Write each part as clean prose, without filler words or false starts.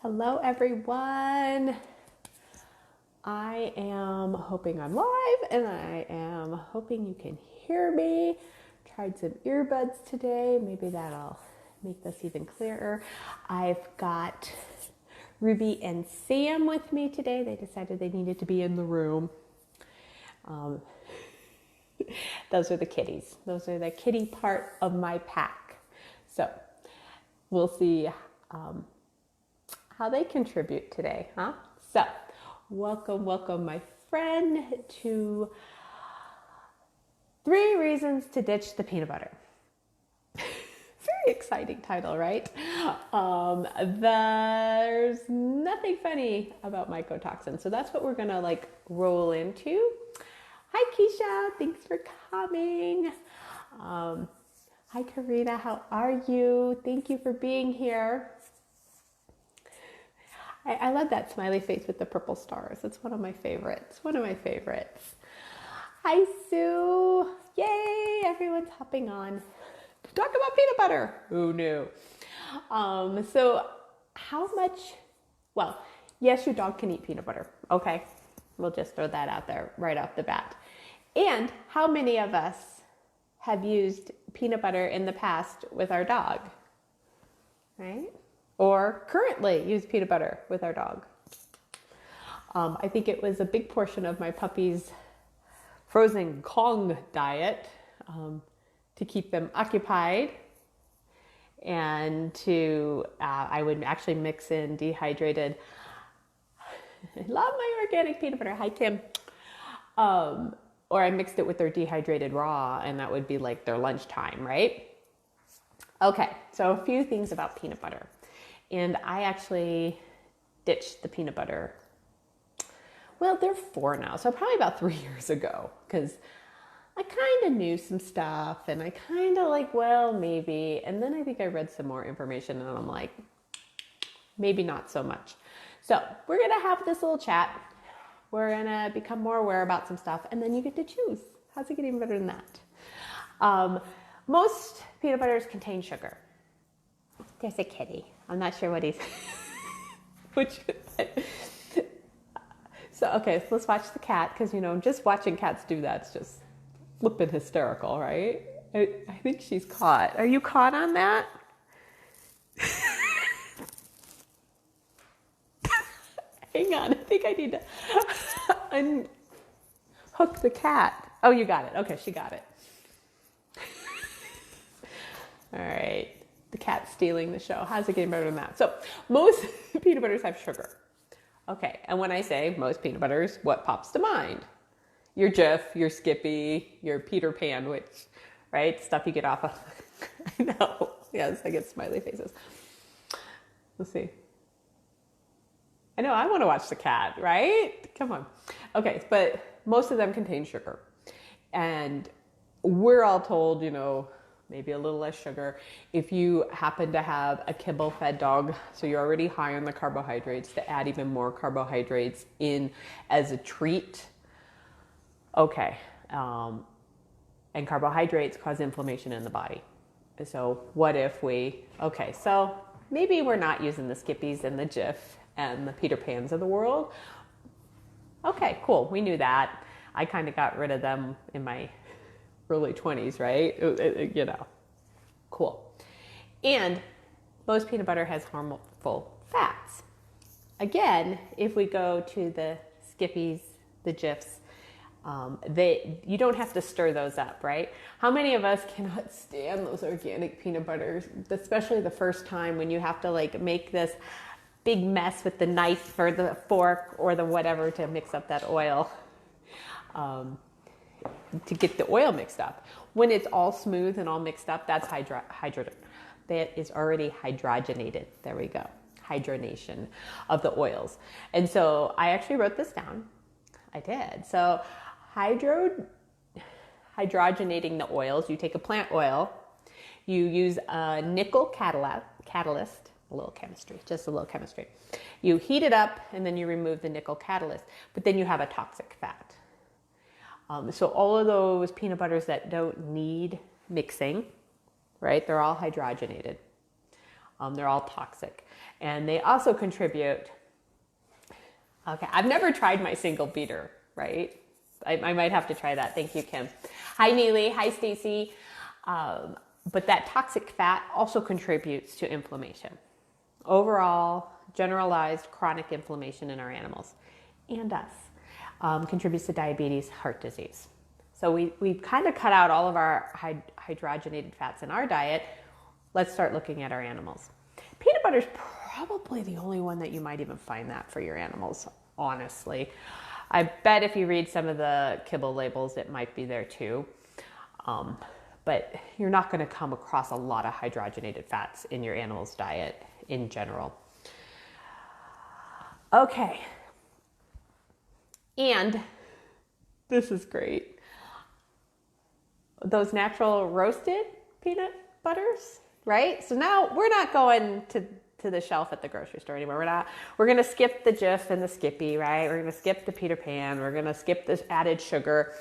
Hello, everyone. I am hoping I'm live and I am hoping you can hear me. Tried some earbuds today. Maybe that'll make this even clearer. I've got Ruby and Sam with me today. They decided they needed to be in the room. Those are the kitties. Those are the kitty part of my pack. So we'll see how they contribute today, huh? So, welcome, my friend, to 3 Reasons to Ditch the Peanut Butter. Very exciting title, right? There's nothing funny about mycotoxins, so that's what we're gonna roll into. Hi, Keisha. Thanks for coming. Hi, Karina. How are you? Thank you for being here. I love that smiley face with the purple stars. It's one of my favorites. Hi, Sue. Yay, everyone's hopping on to talk about peanut butter. Who knew? So how much, well, yes, your dog can eat peanut butter. Okay, we'll just throw that out there right off the bat. And how many of us have used peanut butter in the past with our dog, right? Or currently use peanut butter with our dog. I think it was a big portion of my puppy's frozen Kong diet to keep them occupied, and I would actually mix in dehydrated. I love my organic peanut butter. Hi, Kim. Or I mixed it with their dehydrated raw, and that would be like their lunchtime, right? Okay, so a few things about peanut butter. And I actually ditched the peanut butter. Well, they're 4 now, so probably about 3 years ago, because I kind of knew some stuff and I kind of well, maybe. And then I think I read some more information and I'm like, maybe not so much. So we're going to have this little chat. We're going to become more aware about some stuff, and then you get to choose. How's it get even better than that? Most peanut butters contain sugar. There's a kitty. I'm not sure what he's... So, okay, so let's watch the cat, because, just watching cats do that's just flippin' hysterical, right? I think she's caught. Are you caught on that? Hang on, I think I need to unhook the cat. Oh, you got it. Okay, she got it. All right. The cat's stealing the show. How's it getting better than that? So most peanut butters have sugar. Okay, and when I say most peanut butters, what pops to mind? Your Jif, your Skippy, your Peter Pan, which, right, stuff you get off of. I know. Yes, I get smiley faces. Let's see. I know, I want to watch the cat, right? Come on. Okay, but most of them contain sugar. And we're all told, maybe a little less sugar if you happen to have a kibble-fed dog, so you're already high on the carbohydrates, to add even more carbohydrates in as a treat. Okay, and carbohydrates cause inflammation in the body. So what if so maybe we're not using the Skippies and the Jif and the Peter Pans of the world. Okay, cool, we knew that. I kind of got rid of them in my early 20s, right? Cool. And most peanut butter has harmful fats. Again, if we go to the Skippies, the Jifs, you don't have to stir those up, right? How many of us cannot stand those organic peanut butters, especially the first time when you have to make this big mess with the knife or the fork or the whatever to mix up that oil? To get the oil mixed up. When it's all smooth and all mixed up, that's that is already hydrogenated. There we go. Hydronation of the oils. And so I actually wrote this down. I did. So hydrogenating the oils, you take a plant oil, you use a nickel catalyst, just a little chemistry. You heat it up and then you remove the nickel catalyst, but then you have a toxic fat. So all of those peanut butters that don't need mixing, right? They're all hydrogenated. They're all toxic. And they also contribute. Okay, I've never tried my single beater, right? I might have to try that. Thank you, Kim. Hi, Neely. Hi, Stacy. But that toxic fat also contributes to inflammation. Overall, generalized chronic inflammation in our animals and us contributes to diabetes, heart disease. So we've kind of cut out all of our hydrogenated fats in our diet. Let's start looking at our animals. Peanut butter is probably the only one that you might even find that for your animals, honestly. I bet if you read some of the kibble labels, it might be there too. But you're not going to come across a lot of hydrogenated fats in your animal's diet in general. Okay. And this is great. Those natural roasted peanut butters, right? So now we're not going to the shelf at the grocery store anymore. We're going to skip the Jif and the Skippy, right? We're going to skip the Peter Pan. We're going to skip this added sugar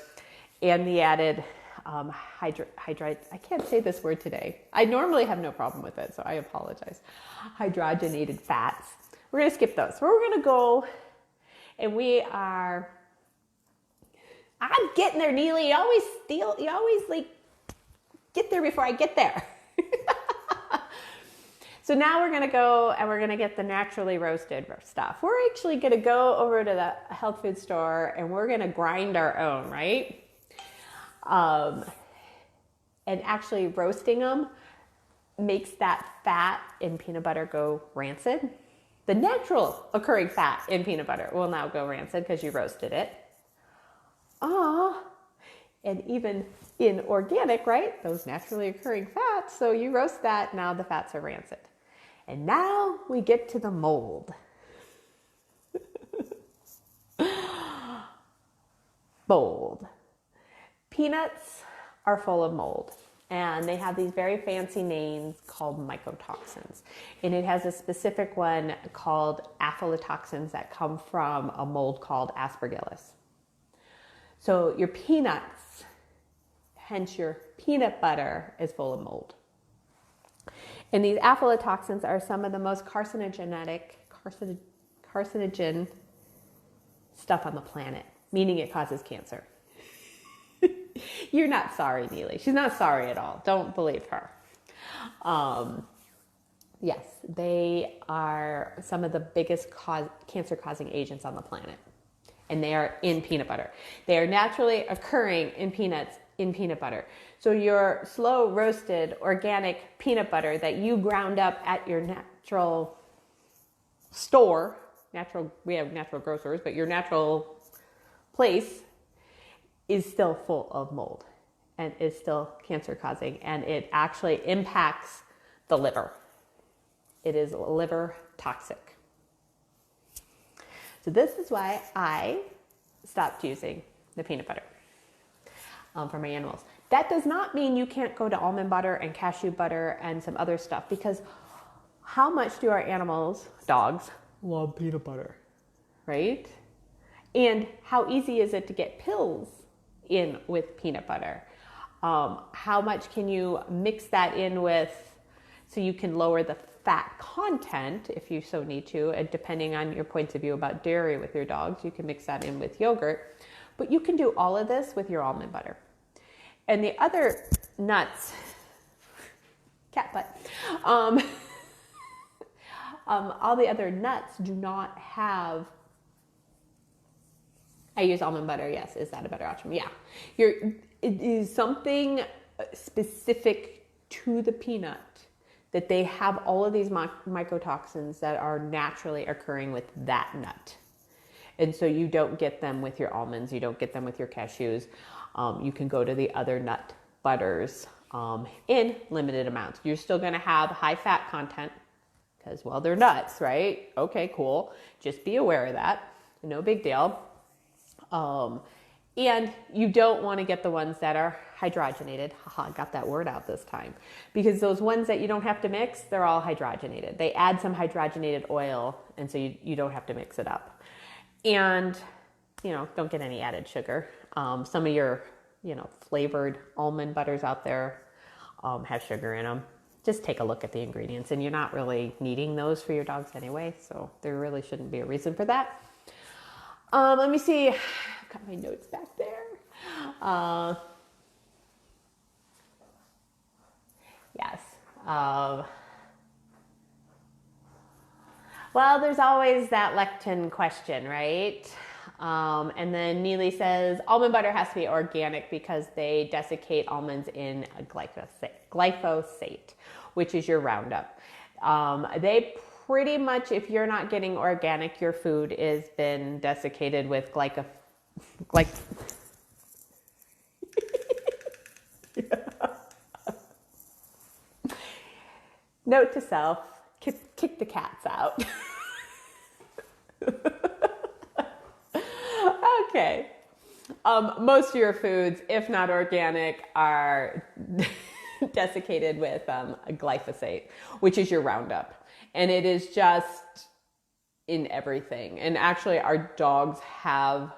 and the added I can't say this word today. I normally have no problem with it, so I apologize. Hydrogenated fats. We're going to skip those. So we're going to go, and I'm getting there, Neely. You always like get there before I get there. So now we're going to go and we're going to get the naturally roasted stuff. We're actually going to go over to the health food store and we're going to grind our own, right? And actually roasting them makes that fat in peanut butter go rancid. The natural occurring fat in peanut butter will now go rancid because you roasted it. And even in organic, right? Those naturally occurring fats. So you roast that, now the fats are rancid. And now we get to the mold. Mold. Peanuts are full of mold. And they have these very fancy names called mycotoxins. And it has a specific one called aflatoxins that come from a mold called Aspergillus. So your peanuts, hence your peanut butter, is full of mold. And these aflatoxins are some of the most carcinogen stuff on the planet, meaning it causes cancer. You're not sorry, Neely. She's not sorry at all. Don't believe her. Yes, they are some of the biggest cancer-causing agents on the planet. And they are in peanut butter. They are naturally occurring in peanuts in peanut butter. So your slow roasted organic peanut butter that you ground up at your natural store, we have natural grocers, but your natural place is still full of mold and is still cancer causing, and it actually impacts the liver. It is liver toxic. So this is why I stopped using the peanut butter for my animals. That does not mean you can't go to almond butter and cashew butter and some other stuff, because how much do our animals, dogs, love peanut butter, right? And how easy is it to get pills in with peanut butter? How much can you mix that in with so you can lower the fat content if you so need to, and depending on your points of view about dairy with your dogs, you can mix that in with yogurt. But you can do all of this with your almond butter. And the other nuts, cat butt, all the other nuts do not have, I use almond butter, yes. Is that a better option? Yeah. It is something specific to the peanut that they have all of these mycotoxins that are naturally occurring with that nut. And so you don't get them with your almonds, you don't get them with your cashews. You can go to the other nut butters in limited amounts. You're still gonna have high fat content because, well, they're nuts, right? Okay, cool. Just be aware of that. No big deal. And you don't want to get the ones that are hydrogenated. Haha, I got that word out this time. Because those ones that you don't have to mix, they're all hydrogenated. They add some hydrogenated oil, and so you don't have to mix it up. And, don't get any added sugar. Some of your, flavored almond butters out there have sugar in them. just take a look at the ingredients, and you're not really needing those for your dogs anyway, so there really shouldn't be a reason for that. Let me see. I've got my notes back there. Yes. Well, there's always that lectin question, right? And then Neely says, almond butter has to be organic because they desiccate almonds in glyphosate, which is your Roundup. They pretty much, if you're not getting organic, your food has been desiccated with Note to self, kick the cats out. Okay. Most of your foods, if not organic, are desiccated with glyphosate, which is your Roundup. And it is just in everything. And actually, our dogs have,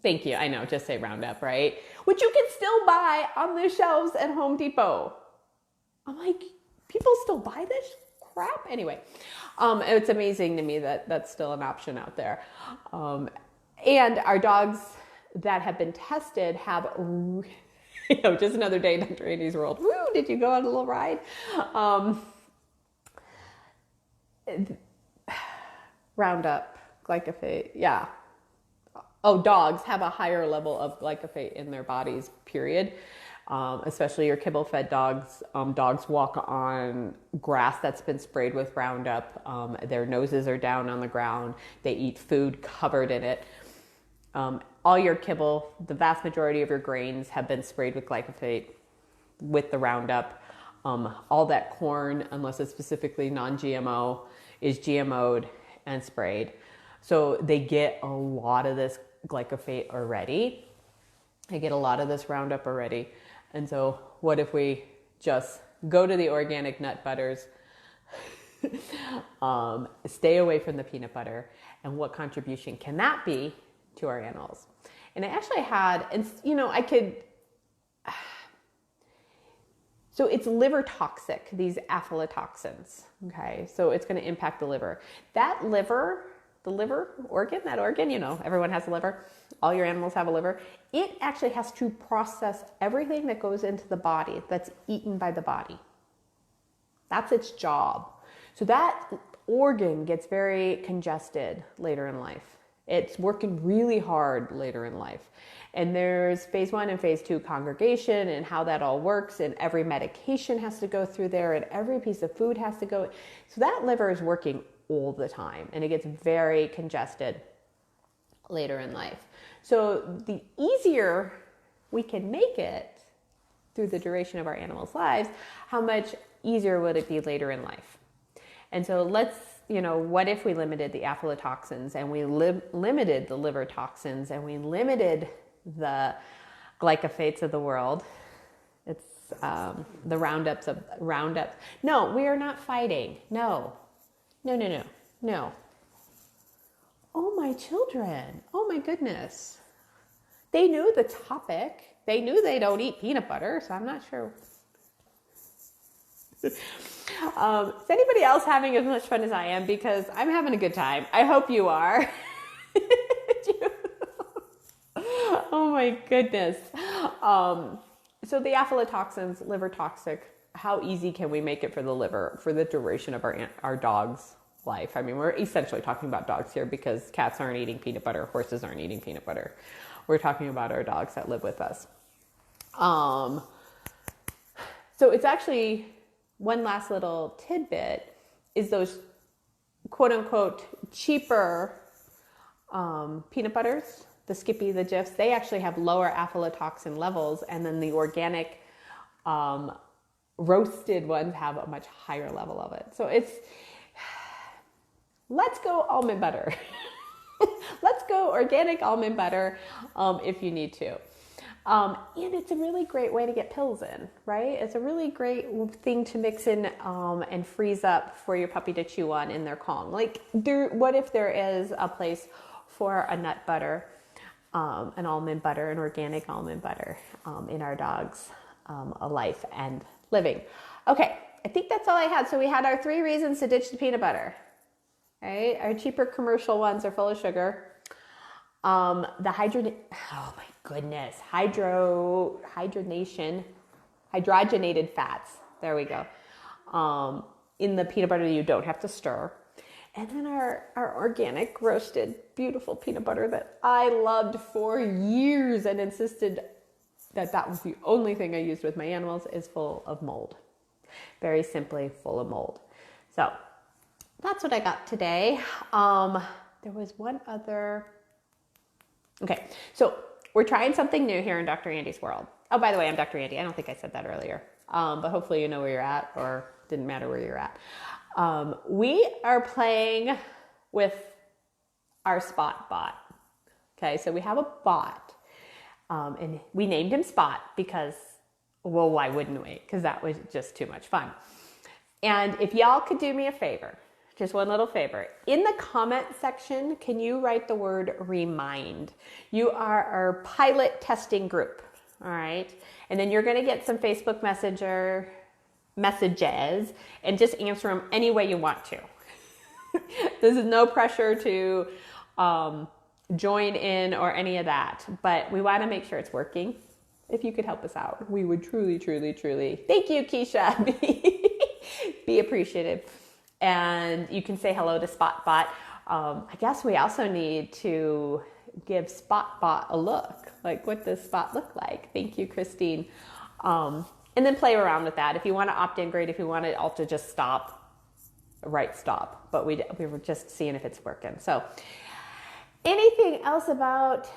thank you, I know, just say Roundup, right? Which you can still buy on the shelves at Home Depot. I'm like, people still buy this crap? Anyway, it's amazing to me that that's still an option out there. And our dogs that have been tested have, just another day in Dr. Andy's world. Woo, did you go on a little ride? Roundup, glyphosate, yeah. Oh, dogs have a higher level of glyphosate in their bodies, period. Especially your kibble-fed dogs. Dogs walk on grass that's been sprayed with Roundup. Their noses are down on the ground. They eat food covered in it. All your kibble, the vast majority of your grains have been sprayed with glyphosate with the Roundup. All that corn, unless it's specifically non-GMO, is GMO'd and sprayed. So they get a lot of this glyphosate already. They get a lot of this Roundup already. And so what if we just go to the organic nut butters, stay away from the peanut butter, and what contribution can that be to our animals? And I actually had, and so it's liver toxic, these aflatoxins, okay? So it's gonna impact the liver. That liver, the liver organ, that organ, everyone has a liver. All your animals have a liver. It actually has to process everything that goes into the body that's eaten by the body. That's its job. So that organ gets very congested later in life. It's working really hard later in life. And there's phase 1 and phase 2 congregation and how that all works. And every medication has to go through there and every piece of food has to go. So that liver is working all the time and it gets very congested later in life. So the easier we can make it through the duration of our animals' lives, how much easier would it be later in life? And so let's, what if we limited the aflatoxins and we limited the liver toxins and we limited the glyphosates of the world? It's the Roundups. No, we are not fighting. No. Oh, my children. Oh, my goodness. They knew the topic. They knew they don't eat peanut butter, so I'm not sure. Is anybody else having as much fun as I am? Because I'm having a good time. I hope you are. Oh, my goodness. So the aflatoxins, liver toxic, how easy can we make it for the liver for the duration of our dog's life? I mean, we're essentially talking about dogs here because cats aren't eating peanut butter, horses aren't eating peanut butter. We're talking about our dogs that live with us. So it's actually one last little tidbit is those quote unquote cheaper peanut butters, the Skippy, the Jifs, they actually have lower aflatoxin levels, and then the organic roasted ones have a much higher level of it. So let's go almond butter. Let's go organic almond butter if you need to. And it's a really great way to get pills in, right? It's a really great thing to mix in and freeze up for your puppy to chew on in their Kong. What if there is a place for a nut butter, an almond butter, an organic almond butter in our dog's life and living? Okay, I think that's all I had. So we had our 3 reasons to ditch the peanut butter. Right? Our cheaper commercial ones are full of sugar. Oh my goodness, hydrogenated fats. There we go. In the peanut butter you don't have to stir. And then our organic roasted beautiful peanut butter that I loved for years and insisted that was the only thing I used with my animals is full of mold. Very simply full of mold. So that's what I got today. There was one other. Okay, so we're trying something new here in Dr. Andy's world. Oh, by the way, I'm Dr. Andy. I don't think I said that earlier, but hopefully you know where you're at, or didn't matter where you're at. We are playing with our Spot bot. Okay, so we have a bot, and we named him Spot because, well, why wouldn't we? Because that was just too much fun. And if y'all could do me a favor, just one little favor. In the comment section, can you write the word remind? You are our pilot testing group, all right? And then you're gonna get some Facebook messages and just answer them any way you want to. This is no pressure to join in or any of that, but we wanna make sure it's working. If you could help us out, we would truly, truly, truly, thank you, Keisha, be appreciative. And you can say hello to SpotBot. I guess we also need to give SpotBot a look. Like, what does Spot look like? Thank you, Christine. And then play around with that. If you want to opt in, great. If you want to also just stop, write stop. But we were just seeing if it's working. So anything else about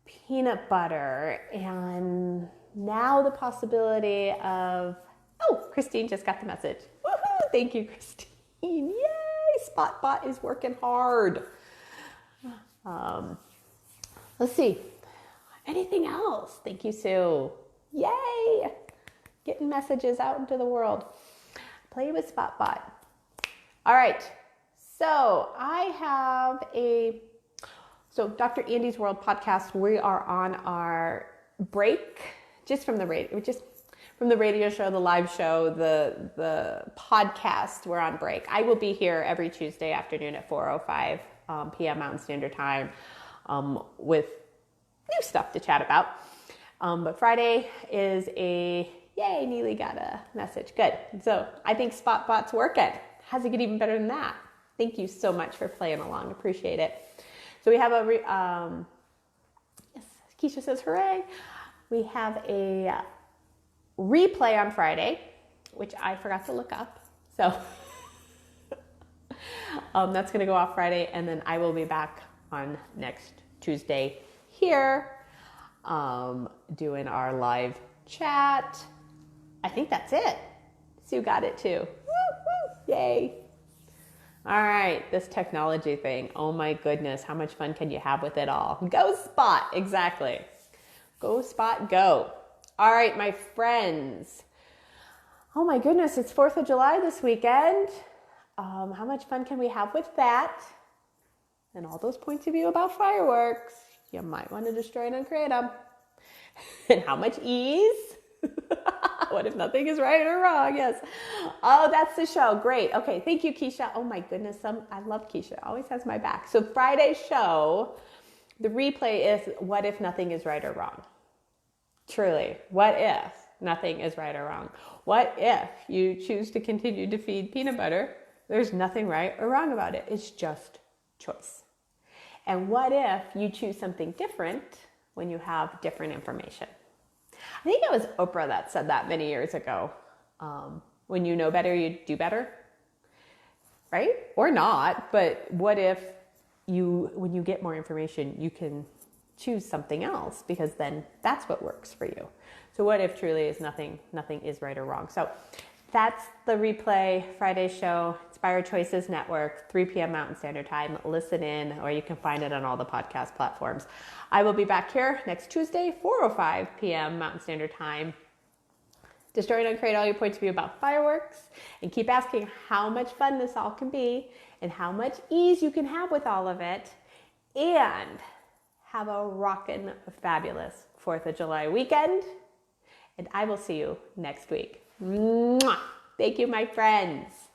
peanut butter? And now the possibility of, oh, Christine just got the message. Woohoo! Thank you, Christine. Yay! SpotBot is working hard. Let's see. Anything else? Thank you, Sue. Yay! Getting messages out into the world. Play with SpotBot. All right. So I have Dr. Andy's World podcast. We are on our break just from the radio. From the radio show, the live show, the podcast, we're on break. I will be here every Tuesday afternoon at 4:05 p.m. Mountain Standard Time with new stuff to chat about. But Friday is yay, Neely got a message. Good. So I think SpotBot's working. How's it get even better than that? Thank you so much for playing along. Appreciate it. So we have yes, Keisha says hooray. We have a replay on Friday, which I forgot to look up. So that's going to go off Friday, and then I will be back on next Tuesday here doing our live chat. I think that's it. Sue got it too. Woo, woo, yay. All right, this technology thing. Oh my goodness, how much fun can you have with it all? Go Spot, exactly. Go Spot, go. All right, my friends. Oh my goodness, it's 4th of July this weekend. How much fun can we have with that? And all those points of view about fireworks. You might want to destroy and uncreate them. And how much ease? What if nothing is right or wrong? Yes. Oh, that's the show. Great. Okay, thank you, Keisha. Oh my goodness, I love Keisha. Always has my back. So Friday's show, the replay is what if nothing is right or wrong? Truly, what if nothing is right or wrong? What if you choose to continue to feed peanut butter? There's nothing right or wrong about it. It's just choice. And what if you choose something different when you have different information? I think it was Oprah that said that many years ago. When you know better, you do better, right? Or not, but what if when you get more information, you can choose something else, because then that's what works for you. So what if truly is nothing is right or wrong? So that's the replay Friday show. Inspire Choices Network, 3 p.m. Mountain Standard Time. Listen in, or you can find it on all the podcast platforms. I will be back here next Tuesday, 4:05 p.m. Mountain Standard Time. Destroy and uncreate all your points of view about fireworks, and keep asking how much fun this all can be and how much ease you can have with all of it, and have a rockin' fabulous 4th of July weekend, and I will see you next week. Mwah! Thank you, my friends.